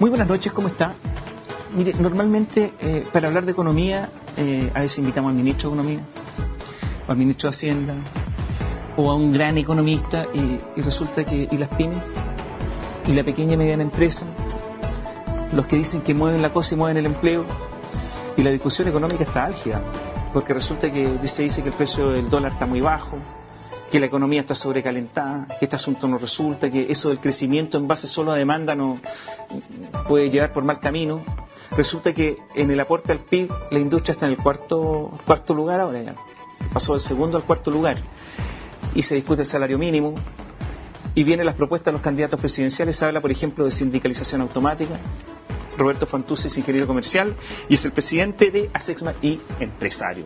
Muy buenas noches, ¿cómo está? Mire, normalmente para hablar de economía a veces invitamos al ministro de Economía, o al ministro de Hacienda, o a un gran economista y resulta que y las pymes, y la pequeña y mediana empresa, los que dicen que mueven la cosa y mueven el empleo, y la discusión económica está álgida, porque resulta que se dice que el precio del dólar está muy bajo, que la economía está sobrecalentada, que este asunto no resulta, que eso del crecimiento en base solo a demanda no puede llevar por mal camino. Resulta que en el aporte al PIB la industria está en el cuarto lugar ahora ya. Pasó del segundo al cuarto lugar. Y se discute el salario mínimo. Y vienen las propuestas de los candidatos presidenciales. Se habla, por ejemplo, de sindicalización automática. Roberto Fantuzzi es ingeniero comercial y es el presidente de ASECMA y empresario.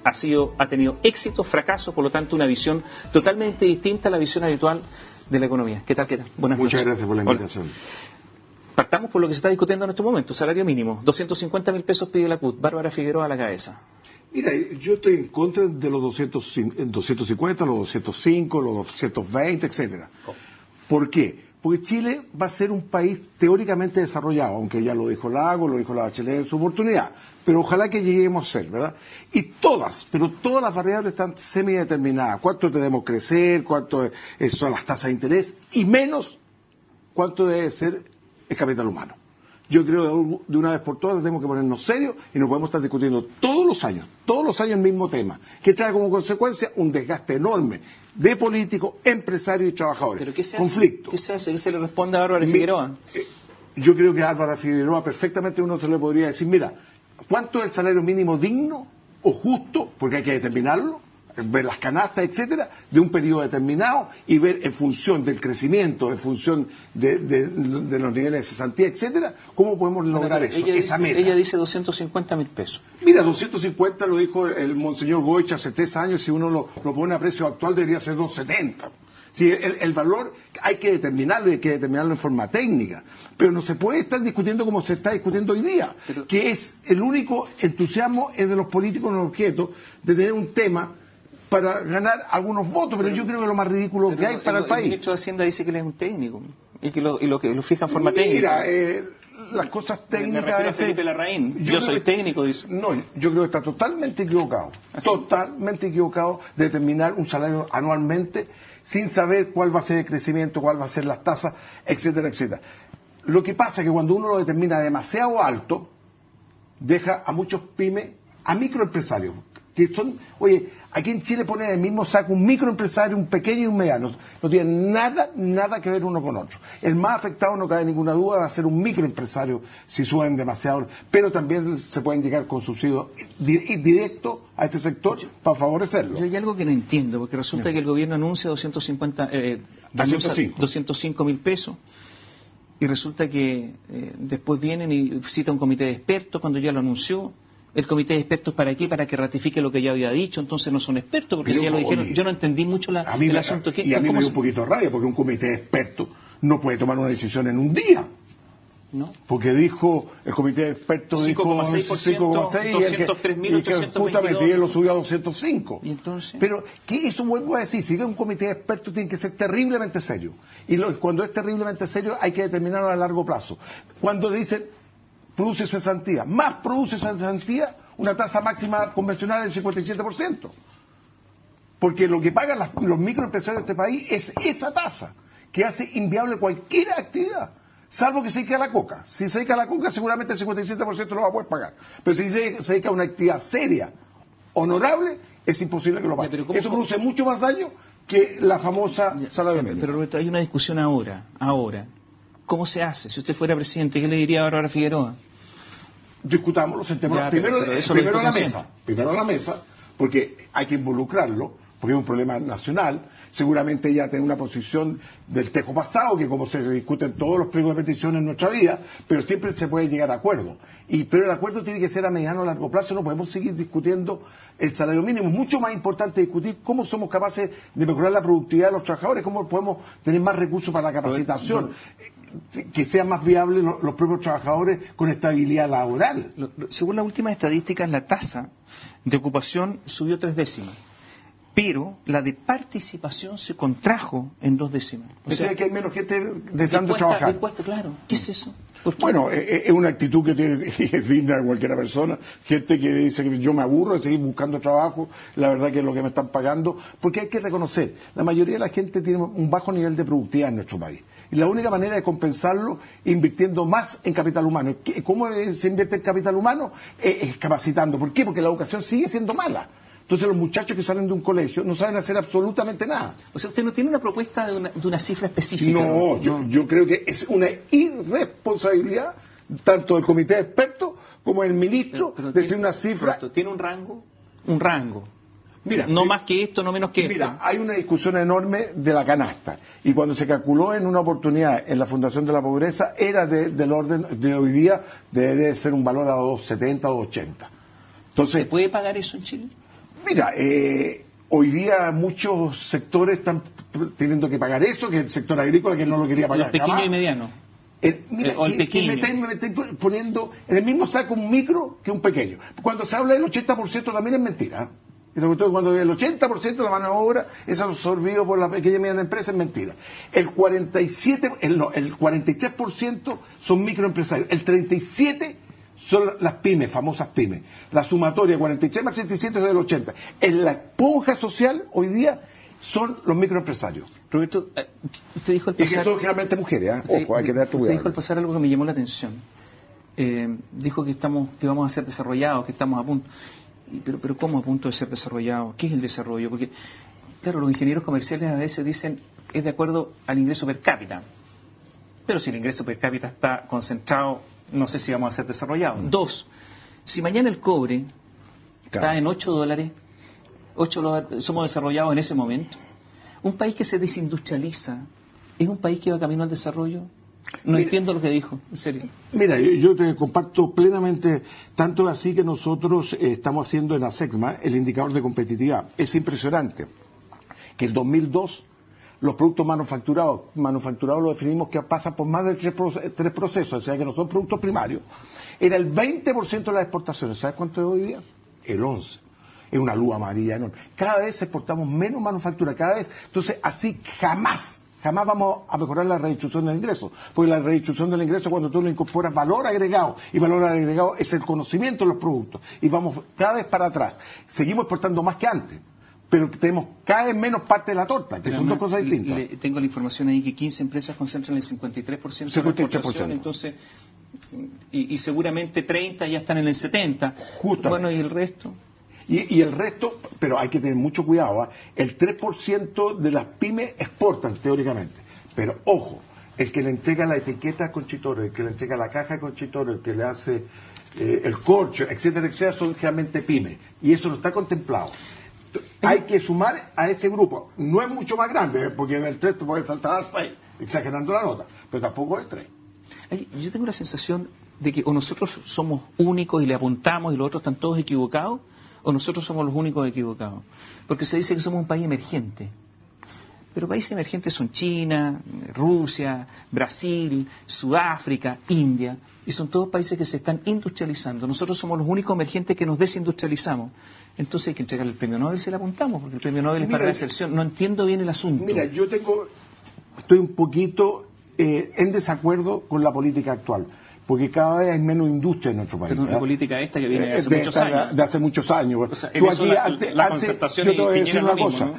Ha tenido éxito, fracaso, por lo tanto una visión totalmente distinta a la visión habitual de la economía. ¿Qué tal? Buenas noches. Muchas gracias por la invitación. Hola. Partamos por lo que se está discutiendo en este momento, salario mínimo, 250.000 pesos pide la CUT, Bárbara Figueroa a la cabeza. Mira, yo estoy en contra de los 250, los 205, los 220, etcétera. ¿Por qué? Porque Chile va a ser un país teóricamente desarrollado, aunque ya lo dijo Lago, lo dijo la Bachelet en su oportunidad, pero ojalá que lleguemos a ser, ¿verdad? Y todas las variables están semideterminadas. ¿Cuánto debemos crecer? ¿Cuánto son las tasas de interés? Y menos, ¿cuánto debe ser el capital humano? Yo creo que de una vez por todas tenemos que ponernos serios y no podemos estar discutiendo todos los años el mismo tema, que trae como consecuencia un desgaste enorme de políticos, empresarios y trabajadores. ¿Pero qué se conflicto. ¿Qué se hace? ¿Qué se le responde a Bárbara Figueroa? Yo creo que a Bárbara Figueroa perfectamente uno se le podría decir, mira, ¿cuánto es el salario mínimo digno o justo? Porque hay que determinarlo, ver las canastas, etcétera, de un periodo determinado y ver en función del crecimiento, en función de los niveles de cesantía, etcétera, cómo podemos lograr eso, esa meta. Ella dice 250.000 pesos. Mira, 250 lo dijo el monseñor Goich hace 3 años, si uno lo pone a precio actual debería ser 270. Si el valor hay que determinarlo y hay que determinarlo en forma técnica, pero no se puede estar discutiendo como se está discutiendo hoy día, que es el único entusiasmo de los políticos en el objeto de tener un tema para ganar algunos votos, pero yo creo que es lo más ridículo que hay para el país. El ministro de Hacienda dice que él es un técnico y que lo fija en forma técnica. Mira, las cosas técnicas... Me refiero a Felipe Larraín. Yo soy técnico, dice. No, yo creo que está totalmente equivocado. ¿Así? Totalmente equivocado de determinar un salario anualmente sin saber cuál va a ser el crecimiento, cuál va a ser las tasas, etcétera, etcétera. Lo que pasa es que cuando uno lo determina demasiado alto, deja a muchos pymes, a microempresarios, que son, oye, aquí en Chile ponen el mismo saco un microempresario, un pequeño y un mediano, no tienen nada que ver uno con otro. El más afectado, no cabe ninguna duda, va a ser un microempresario si suben demasiado, pero también se pueden llegar con subsidios directos a este sector para favorecerlo. Yo hay algo que no entiendo, porque resulta que el gobierno anuncia 205.000 pesos, y resulta que después vienen y cita un comité de expertos cuando ya lo anunció. El comité de expertos, ¿para qué? Para que ratifique lo que ya había dicho. Entonces no son expertos, porque si ya lo dijeron. Yo no entendí mucho el asunto. Y a mí me dio un poquito de rabia, porque un comité de expertos no puede tomar una decisión en un día. ¿No? Porque dijo, el comité de expertos 5,6% y justamente él lo subió a 205. ¿Y entonces? Pero que eso vuelvo a decir, si es un comité de expertos tiene que ser terriblemente serio. Y cuando es terriblemente serio hay que determinarlo a largo plazo. Cuando dicen produce cesantía, más produce cesantía una tasa máxima convencional del 57%. Porque lo que pagan los microempresarios de este país es esa tasa, que hace inviable cualquier actividad, salvo que se dedique a la coca. Si se dedica a la coca, seguramente el 57% lo va a poder pagar. Pero si se dedica a una actividad seria, honorable, es imposible que lo pague. Eso produce mucho más daño que la famosa salario mínimo. Pero Roberto, hay una discusión ahora. ¿Cómo se hace? Si usted fuera presidente, ¿qué le diría a Bárbara Figueroa? Discutámoslo, sentémonos primero a la mesa, porque hay que involucrarlo, porque es un problema nacional. Seguramente ella tiene una posición del tejo pasado, que como se discuten todos los pliegos de petición en nuestra vida, pero siempre se puede llegar a acuerdo. Pero el acuerdo tiene que ser a mediano o largo plazo, no podemos seguir discutiendo el salario mínimo. Es mucho más importante discutir cómo somos capaces de mejorar la productividad de los trabajadores, cómo podemos tener más recursos para la capacitación, que sean más viables los propios trabajadores con estabilidad laboral. Según las últimas estadísticas, la tasa de ocupación subió 3 décimas. pero la de participación se contrajo en 2 décimas. O sea que hay menos gente deseando trabajar. Claro. ¿Qué es eso? Bueno, es una actitud que tiene es digna de cualquier persona. Gente que dice que yo me aburro de seguir buscando trabajo, la verdad que es lo que me están pagando. Porque hay que reconocer, la mayoría de la gente tiene un bajo nivel de productividad en nuestro país. Y la única manera de compensarlo invirtiendo más en capital humano. ¿Cómo se invierte en capital humano? Es capacitando. ¿Por qué? Porque la educación sigue siendo mala. Entonces los muchachos que salen de un colegio no saben hacer absolutamente nada. O sea, usted no tiene una propuesta de una cifra específica. No, yo creo que es una irresponsabilidad tanto del comité de expertos como del ministro decir una cifra. ¿Tiene un rango? Un rango. Mira, no más que esto, no menos que esto. Mira, hay una discusión enorme de la canasta. Y cuando se calculó en una oportunidad en la Fundación de la Pobreza, era del orden de hoy día, debe ser un valor a 2.70 o 2.80. Entonces, ¿se puede pagar eso en Chile? Mira, hoy día muchos sectores están teniendo que pagar eso, que el sector agrícola que no lo quería pagar. Los pequeños y medianos. Mira, o el pequeño. Me estáis poniendo en el mismo saco un micro que un pequeño. Cuando se habla del 80% también es mentira. Cuando el 80% de la mano de obra es absorbido por la pequeña y mediana empresa es mentira. El 43% son microempresarios. El 37% son las pymes, famosas pymes. La sumatoria 43 más 37 es del 80. En la esponja social hoy día son los microempresarios. Roberto, usted dijo al pasar... Y que son generalmente mujeres, ojo, hay que tener cuidado. Usted dijo al pasar algo que me llamó la atención. Dijo que vamos a ser desarrollados, que estamos a punto... Pero ¿cómo a punto de ser desarrollados? ¿Qué es el desarrollo? Porque, claro, los ingenieros comerciales a veces dicen es de acuerdo al ingreso per cápita. Pero si el ingreso per cápita está concentrado, no sé si vamos a ser desarrollados. 2, si mañana el cobre está en $8, somos desarrollados en ese momento. Un país que se desindustrializa, ¿es un país que va camino al desarrollo? No entiendo lo que dijo, en serio. Mira, yo te comparto plenamente, tanto así que nosotros estamos haciendo en ASECMA el indicador de competitividad. Es impresionante que el 2002 los productos manufacturados lo definimos que pasan por más de tres procesos, o sea que no son productos primarios. Era el 20% de las exportaciones. ¿Sabes cuánto es hoy día? El 11%. Es una luz amarilla enorme. Cada vez exportamos menos manufactura, cada vez. Entonces, así jamás vamos a mejorar la redistribución del ingreso, porque la redistribución del ingreso es cuando tú le incorporas valor agregado, y valor agregado es el conocimiento de los productos, y vamos cada vez para atrás. Seguimos exportando más que antes, pero tenemos cada vez menos parte de la torta, que son dos cosas distintas. Tengo la información ahí que 15 empresas concentran el 53% de la exportación, entonces, y seguramente 30 ya están en el 70%. Justamente. Bueno, ¿y el resto? Y el resto, pero hay que tener mucho cuidado, el 3% de las pymes exportan teóricamente, pero ojo, el que le entrega la etiqueta a Conchitoro, el que le entrega la caja a Conchitoro, el que le hace el corcho, etcétera, son realmente pymes, y eso no está contemplado. Hay que sumar a ese grupo, no es mucho más grande, porque del 3 te puedes saltar al 6, exagerando la nota, pero tampoco el 3. Yo tengo la sensación de que o nosotros somos únicos y le apuntamos y los otros están todos equivocados, o nosotros somos los únicos equivocados. Porque se dice que somos un país emergente. Pero países emergentes son China, Rusia, Brasil, Sudáfrica, India, y son todos países que se están industrializando. Nosotros somos los únicos emergentes que nos desindustrializamos. Entonces hay que entregarle el premio Nobel, se le apuntamos, porque el premio Nobel es para la excepción. No entiendo bien el asunto. Mira, estoy un poquito en desacuerdo con la política actual. Porque cada vez hay menos industria en nuestro país. Pero la política esta que viene de hace muchos años. De hace muchos años. O sea, en eso la concertación yo te voy a decir una mismo, cosa. ¿no?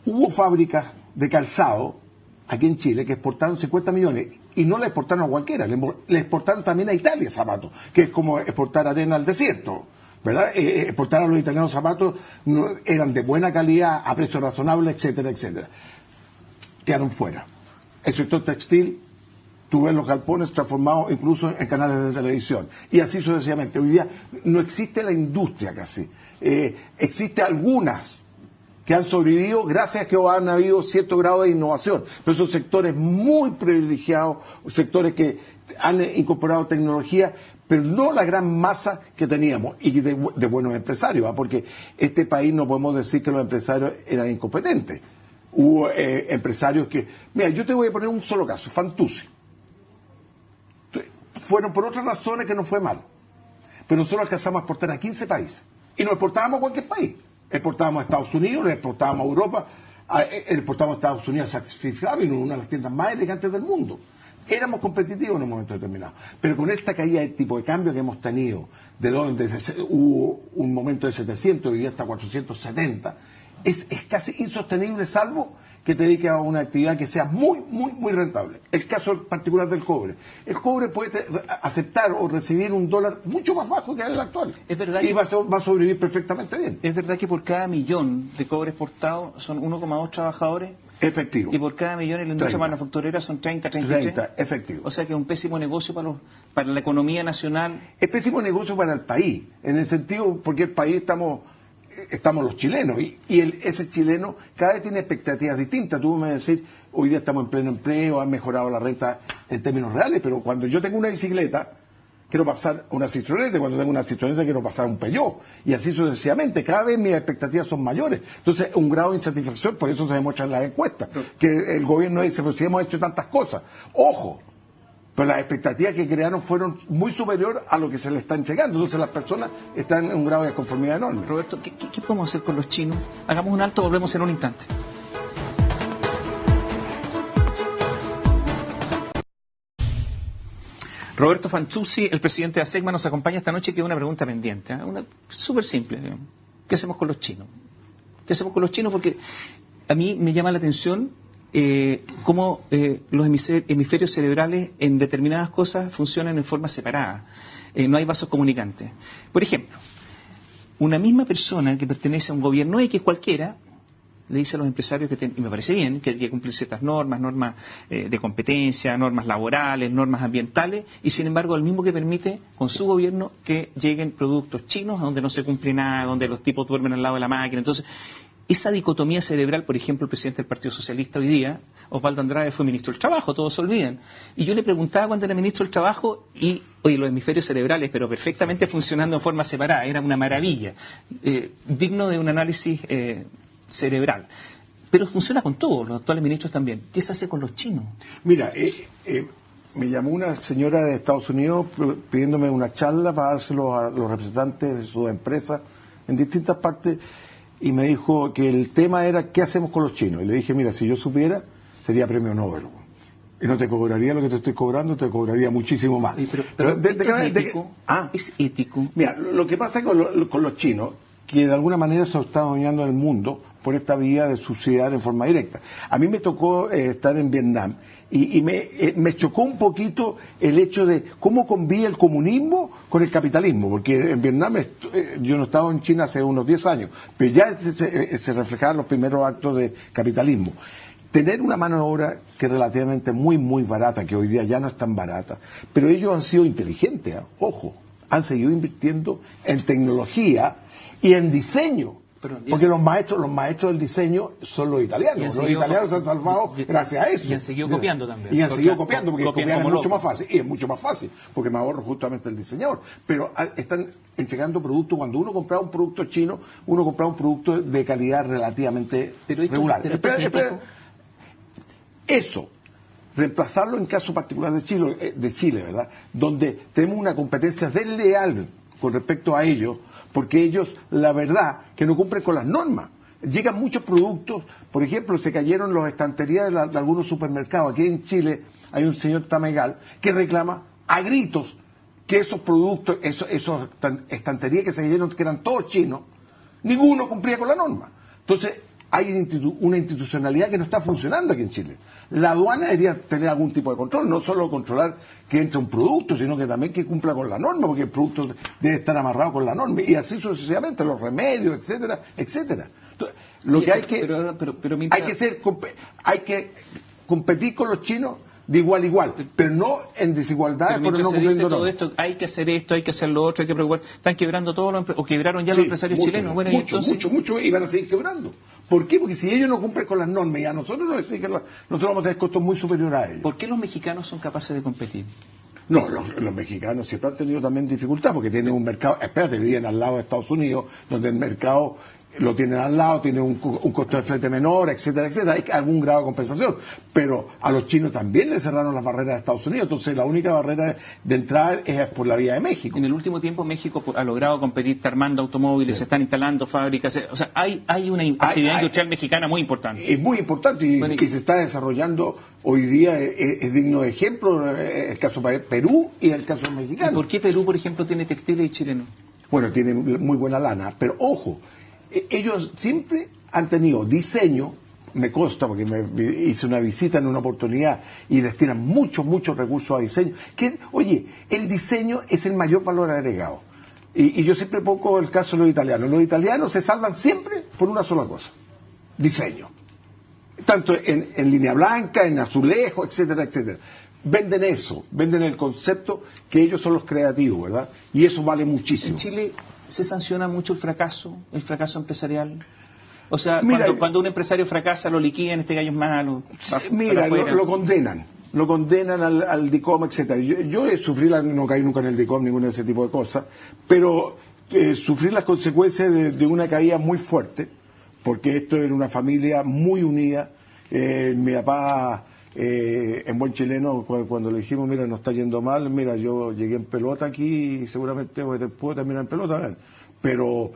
Hubo fábricas de calzado aquí en Chile que exportaron 50 millones y no le exportaron a cualquiera, le exportaron también a Italia zapatos, que es como exportar arena al desierto. ¿Verdad? Exportar a los italianos zapatos eran de buena calidad, a precio razonable, etcétera, etcétera. Quedaron fuera. El sector textil, tú ves los galpones transformados incluso en canales de televisión. Y así sucesivamente. Hoy día no existe la industria casi. Existe algunas que han sobrevivido gracias a que han habido cierto grado de innovación. Pero son sectores muy privilegiados, sectores que han incorporado tecnología, pero no la gran masa que teníamos. Y de buenos empresarios, porque este país no podemos decir que los empresarios eran incompetentes. Hubo empresarios que... Mira, yo te voy a poner un solo caso, Fantuzzi. Fueron por otras razones que no fue mal. Pero nosotros alcanzamos a exportar a 15 países. Y nos exportábamos a cualquier país. Exportábamos a Estados Unidos, le exportábamos a Europa, exportábamos a Estados Unidos a Fifth Avenue, una de las tiendas más elegantes del mundo. Éramos competitivos en un momento determinado. Pero con esta caída de tipo de cambio que hemos tenido, de donde hubo un momento de 700 y hasta 470, es casi insostenible, salvo que te dedique a una actividad que sea muy, muy, muy rentable. El caso particular del cobre. El cobre puede aceptar o recibir un dólar mucho más bajo que el actual. Es verdad y va a sobrevivir perfectamente bien. Es verdad que por cada millón de cobre exportado son 1,2 trabajadores. Efectivo. Y por cada millón en la industria manufacturera son 30, 33. 30, efectivo. O sea que es un pésimo negocio para la economía nacional. Es pésimo negocio para el país, en el sentido, porque el país estamos los chilenos, y ese chileno cada vez tiene expectativas distintas. Tú me vas a decir, hoy día estamos en pleno empleo, han mejorado la renta en términos reales, pero cuando yo tengo una bicicleta, quiero pasar una Citroën, cuando tengo una Citroën quiero pasar un Peugeot, y así sucesivamente. Cada vez mis expectativas son mayores. Entonces, un grado de insatisfacción, por eso se demuestra en las encuestas, que el gobierno dice, pues si hemos hecho tantas cosas. Ojo, pero las expectativas que crearon fueron muy superior a lo que se le está entregando. Entonces las personas están en un grado de desconformidad enorme. Roberto, ¿qué podemos hacer con los chinos? Hagamos un alto, volvemos en un instante. Roberto Fanchuzzi, el presidente de ASECMA, nos acompaña esta noche, que es una pregunta pendiente, una súper simple. ¿Qué hacemos con los chinos? ¿Qué hacemos con los chinos? Porque a mí me llama la atención cómo los hemisferios cerebrales en determinadas cosas funcionan en forma separada. No hay vasos comunicantes. Por ejemplo, una misma persona que pertenece a un gobierno X cualquiera le dice a los empresarios y me parece bien, que hay que cumplir ciertas normas de competencia, normas laborales, normas ambientales, y sin embargo el mismo que permite con su gobierno que lleguen productos chinos donde no se cumple nada, donde los tipos duermen al lado de la máquina. Entonces, esa dicotomía cerebral, por ejemplo, el presidente del Partido Socialista hoy día, Osvaldo Andrade, fue ministro del Trabajo, todos se olvidan. Y yo le preguntaba cuando era ministro del Trabajo, y oye, los hemisferios cerebrales, pero perfectamente funcionando en forma separada, era una maravilla, digno de un análisis cerebral. Pero funciona con todos, los actuales ministros también. ¿Qué se hace con los chinos? Mira, me llamó una señora de Estados Unidos pidiéndome una charla para dárselo a los representantes de sus empresas en distintas partes, y me dijo que el tema era ¿qué hacemos con los chinos? Y le dije, mira, si yo supiera, sería premio Nobel. Y no te cobraría lo que te estoy cobrando, te cobraría muchísimo más. Pero ¿es ético? Mira, lo que pasa con los chinos, que de alguna manera se está dominando el mundo por esta vía de subsidiar en forma directa. A mí me tocó estar en Vietnam y me chocó un poquito el hecho de cómo convive el comunismo con el capitalismo, porque en Vietnam, yo no estaba en China hace unos 10 años, pero ya se reflejaban los primeros actos de capitalismo. Tener una mano de obra que es relativamente muy, muy barata, que hoy día ya no es tan barata, pero ellos han sido inteligentes, ojo, han seguido invirtiendo en tecnología y en diseño. Porque los maestros del diseño son los italianos. Los italianos se han salvado gracias a eso. Y han seguido copiando también. Y han seguido copiando, porque copiar es mucho más fácil. Y es mucho más fácil, porque me ahorro justamente el diseñador. Pero están entregando productos. Cuando uno compraba un producto chino, uno compraba un producto de calidad relativamente regular. Eso, reemplazarlo en caso particular de Chile, ¿verdad? Donde tenemos una competencia desleal con respecto a ellos, porque ellos, la verdad, que no cumplen con las normas. Llegan muchos productos, por ejemplo, se cayeron las estanterías de algunos supermercados. Aquí en Chile hay un señor Tamegal que reclama a gritos que esos productos, esos estanterías que se cayeron, que eran todos chinos, ninguno cumplía con la norma. Entonces, hay una institucionalidad que no está funcionando aquí en Chile. La aduana debería tener algún tipo de control, no solo controlar que entre un producto, sino que también que cumpla con la norma, porque el producto debe estar amarrado con la norma, y así sucesivamente, los remedios, etcétera, etcétera. Entonces, hay que competir con los chinos de igual a igual, pero no en desigualdad. Pero no se dice todo esto, hay que hacer esto, hay que hacer lo otro, hay que preocupar. Están quebrando todos los o quebraron ya los empresarios chilenos. Bueno, mucho, y van a seguir quebrando. ¿Por qué? Porque si ellos no cumplen con las normas y a nosotros nos exigen, nosotros vamos a tener costos muy superiores a ellos. ¿Por qué los mexicanos son capaces de competir? No, los mexicanos siempre han tenido también dificultad porque tienen un mercado, viven al lado de Estados Unidos, donde el mercado lo tienen al lado, tienen un costo de flete menor, etcétera, etcétera. Hay algún grado de compensación. Pero a los chinos también les cerraron las barreras de Estados Unidos. Entonces, la única barrera de entrada es por la vía de México. En el último tiempo, México ha logrado competir, está armando automóviles, se están instalando fábricas. O sea, hay una actividad industrial mexicana muy importante. Es muy importante y se está desarrollando hoy día. Es digno de ejemplo el caso de Perú y el caso mexicano. ¿Y por qué Perú, por ejemplo, tiene textiles y Chile no? Bueno, tiene muy buena lana, pero ojo, ellos siempre han tenido diseño, me consta porque me hice una visita en una oportunidad y destinan muchos recursos a diseño, que, oye, el diseño es el mayor valor agregado. Y yo siempre pongo el caso de los italianos. Los italianos se salvan siempre por una sola cosa: diseño. Tanto en línea blanca, en azulejo, etcétera, etcétera. Venden eso, venden el concepto que ellos son los creativos, ¿verdad? Y eso vale muchísimo. ¿En Chile se sanciona mucho el fracaso empresarial? O sea, mira, cuando un empresario fracasa, lo liquidan, este gallo es malo. Mira, lo condenan al DICOM, etcétera. Yo sufrí, no caí nunca en el DICOM, ninguno de ese tipo de cosas, pero sufrí las consecuencias de una caída muy fuerte, porque esto era una familia muy unida. Mi papá, en buen chileno, cuando le dijimos, mira, nos está yendo mal, mira, yo llegué en pelota aquí y seguramente puedo terminar en pelota, ¿verdad? Pero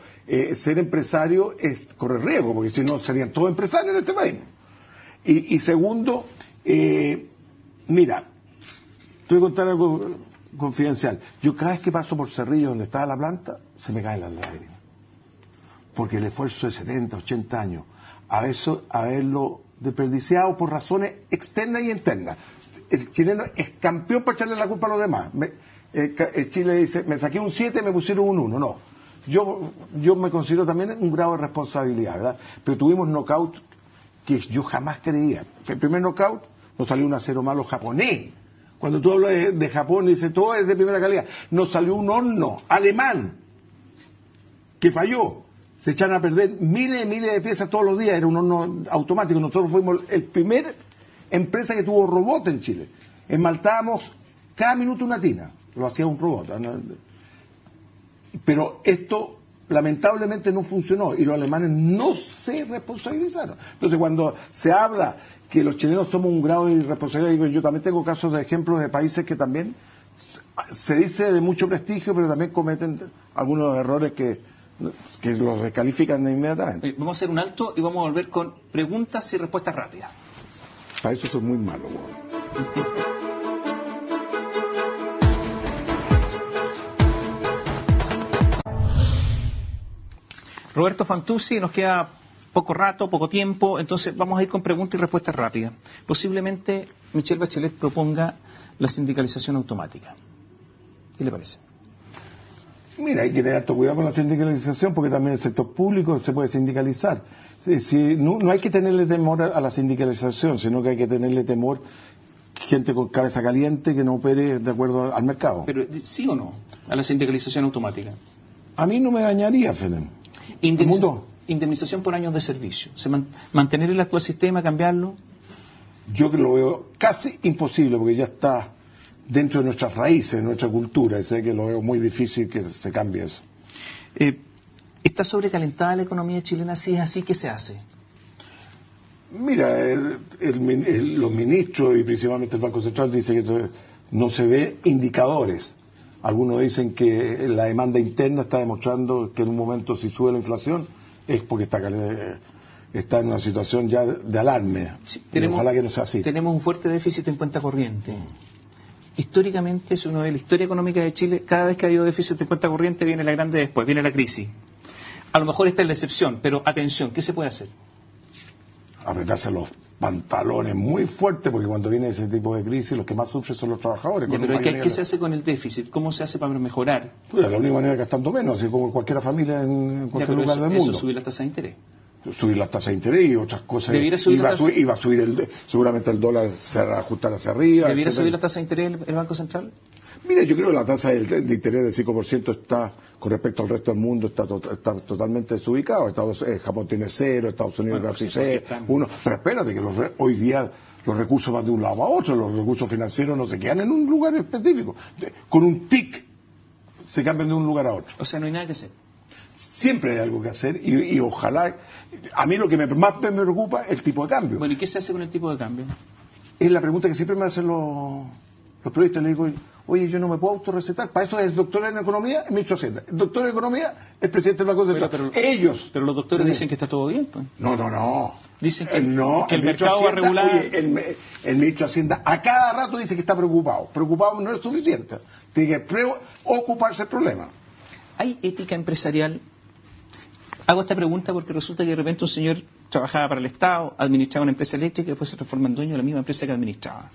ser empresario es correr riesgo, porque si no serían todos empresarios en este país. Y segundo, mira, te voy a contar algo confidencial. Yo cada vez que paso por Cerrillo, donde estaba la planta, se me caen las lágrimas. Porque el esfuerzo de 70, 80 años, haberlo desperdiciado por razones externas y internas. El chileno es campeón para echarle la culpa a los demás. El Chile dice, me saqué un 7, me pusieron un 1. No. Yo me considero también un grado de responsabilidad, ¿verdad? Pero tuvimos knockout que yo jamás creía. El primer knockout nos salió un acero malo japonés. Cuando tú hablas de Japón, dices, todo es de primera calidad. Nos salió un horno alemán que falló. Se echan a perder miles y miles de piezas todos los días. Era un horno automático. Nosotros fuimos el primer empresa que tuvo robot en Chile. Esmaltábamos cada minuto una tina. Lo hacía un robot. Pero esto lamentablemente no funcionó y los alemanes no se responsabilizaron. Entonces, cuando se habla que los chilenos somos un grado de irresponsabilidad, yo también tengo casos de ejemplos de países que también se dice de mucho prestigio, pero también cometen algunos errores que los descalifican inmediatamente. Vamos a hacer un alto y vamos a volver con preguntas y respuestas rápidas. Para eso soy muy malo. Roberto Fantuzzi, nos queda poco rato, poco tiempo, entonces vamos a ir con preguntas y respuestas rápidas. Posiblemente Michelle Bachelet proponga la sindicalización automática. ¿Qué le parece? Mira, hay que tener harto cuidado con la sindicalización porque también el sector público se puede sindicalizar. No hay que tenerle temor a la sindicalización, sino que hay que tenerle temor gente con cabeza caliente que no opere de acuerdo al mercado. Pero, ¿sí o no a la sindicalización automática? A mí no me dañaría, Fenen. Indemnización por años de servicio. ¿Mantener el actual sistema, cambiarlo? Yo que lo veo casi imposible porque ya está dentro de nuestras raíces, de nuestra cultura, y sé que lo veo muy difícil que se cambie eso. ¿Está sobrecalentada la economía chilena? Si es así, ¿qué se hace? Mira, los ministros y principalmente el Banco Central dicen que no se ve indicadores. Algunos dicen que la demanda interna está demostrando que en un momento si sube la inflación es porque está en una situación ya de alarme. Sí, ojalá que no sea así. Tenemos un fuerte déficit en cuenta corriente. Históricamente, si uno ve la historia económica de Chile, cada vez que ha habido déficit en cuenta corriente viene la grande después, viene la crisis. A lo mejor esta es la excepción, pero atención, ¿qué se puede hacer? Apretarse los pantalones muy fuerte, porque cuando viene ese tipo de crisis los que más sufren son los trabajadores. Ya, pero ¿qué se hace con el déficit? ¿Cómo se hace para mejorar? Pues la única manera es gastando menos, así como cualquier familia en cualquier lugar del mundo. Eso subir las tasas de interés. Subir las tasas de interés y otras cosas. Y va a subir seguramente el dólar se va a ajustar hacia arriba. ¿Debiera subir la tasa de interés el Banco Central? Mira, yo creo que la tasa de interés del 5% está, con respecto al resto del mundo, está totalmente desubicado. Japón tiene 0, Estados Unidos casi 0, 1. Pero espérate, que hoy día los recursos van de un lado a otro, los recursos financieros no se quedan en un lugar específico. Con un tic se cambian de un lugar a otro. O sea, no hay nada que hacer. Siempre hay algo que hacer y ojalá, a mí lo que más me preocupa es el tipo de cambio. Bueno, ¿y qué se hace con el tipo de cambio? Es la pregunta que siempre me hacen los periodistas. Le digo, oye, yo no me puedo autorrecetar. Para eso es el doctor en economía, el ministro de Hacienda. El doctor en economía, el presidente de la Cosa. Ellos. Pero los doctores dicen que está todo bien, pues. No. Dicen que, no, que el mercado va a regular. Oye, el ministro de Hacienda a cada rato dice que está preocupado. Preocupado no es suficiente. Tiene que ocuparse el problema. ¿Hay ética empresarial? Hago esta pregunta porque resulta que de repente un señor trabajaba para el Estado, administraba una empresa eléctrica y después se transforma en dueño de la misma empresa que administraba.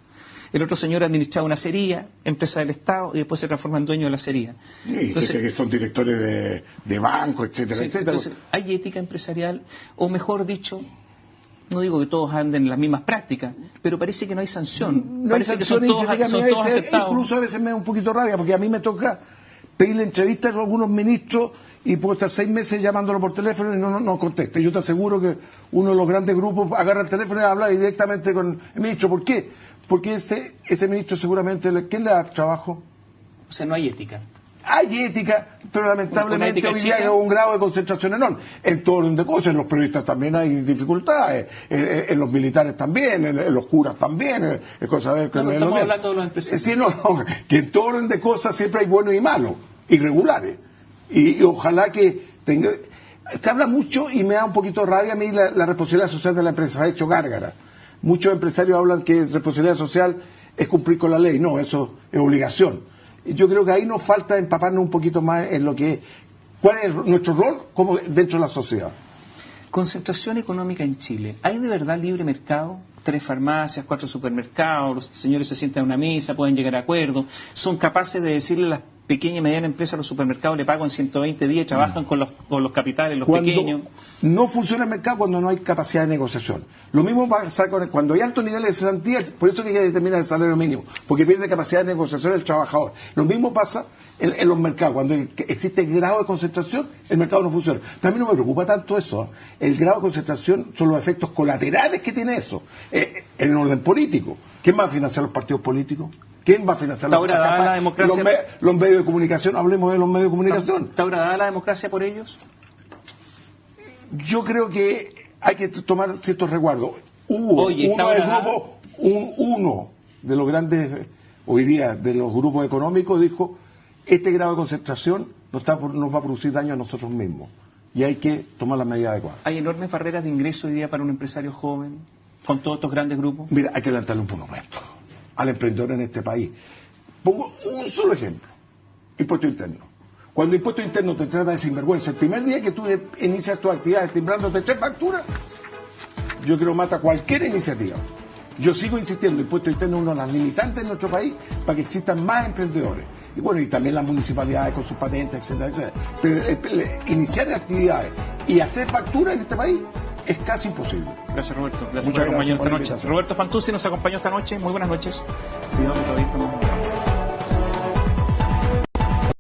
El otro señor administraba una acería, empresa del Estado, y después se transforma en dueño de la acería. Entonces, que son directores de banco, etcétera, sí, etcétera. Entonces, ¿hay ética empresarial? O mejor dicho, no digo que todos anden en las mismas prácticas, pero parece que no hay sanción. Parece que son todos aceptados. Incluso a veces me da un poquito rabia, porque a mí me toca pedirle entrevistas a algunos ministros y puedo estar 6 meses llamándolo por teléfono y no contesta. Yo te aseguro que uno de los grandes grupos agarra el teléfono y habla directamente con el ministro. ¿Por qué? Porque ese ministro seguramente, ¿quién le da trabajo? O sea, no hay ética. Hay ética, pero lamentablemente hoy día hay un grado de concentración enorme. En todo orden de cosas, en los periodistas también hay dificultades, en los militares también, en los curas también, estamos hablando de los empresarios. Sí, que en todo orden de cosas siempre hay buenos y malos, irregulares. Y ojalá que tenga... Se habla mucho y me da un poquito de rabia a mí la responsabilidad social de la empresa, ha hecho gárgara. Muchos empresarios hablan que responsabilidad social es cumplir con la ley. No, eso es obligación. Yo creo que ahí nos falta empaparnos un poquito más en lo que es, cuál es nuestro rol como dentro de la sociedad. Concentración económica en Chile. ¿Hay de verdad libre mercado? 3 farmacias, 4 supermercados, los señores se sientan a una mesa, pueden llegar a acuerdos, son capaces de decirle a las pequeñas y medianas empresas, a los supermercados le pago en 120 días y trabajan con los capitales, los pequeños. No funciona el mercado cuando no hay capacidad de negociación. Lo mismo pasa cuando hay altos niveles de cesantía, por eso que hay que determinar el salario mínimo, porque pierde capacidad de negociación el trabajador. Lo mismo pasa en los mercados, cuando existe grado de concentración, el mercado no funciona. Pero a mí no me preocupa tanto eso. El grado de concentración son los efectos colaterales que tiene eso. En el orden político. ¿Quién va a financiar los partidos políticos? ¿Quién va a financiar la democracia? Los medios de comunicación? Hablemos de los medios de comunicación. ¿Está dada la democracia por ellos? Yo creo que hay que tomar ciertos resguardos. Uno de los grandes, hoy día, de los grupos económicos dijo, este grado de concentración nos va a producir daño a nosotros mismos. Y hay que tomar las medidas adecuadas. ¿Hay enormes barreras de ingreso hoy día para un empresario joven, con todos estos grandes grupos? Mira, hay que levantarle un monumento al emprendedor en este país. Pongo un solo ejemplo. Impuesto interno. Cuando impuesto interno te trata de sinvergüenza, el primer día que tú inicias tus actividades timbrándote 3 facturas, yo creo mata cualquier iniciativa. Yo sigo insistiendo, impuesto interno es una de las limitantes en nuestro país para que existan más emprendedores. Y bueno, y también las municipalidades con sus patentes, etcétera, etcétera. Pero iniciar actividades y hacer facturas en este país es casi imposible. Gracias, Roberto. Gracias por acompañarnos esta noche. Roberto Fantuzzi nos acompañó esta noche. Muy buenas noches. Cuidado que todavía estamos...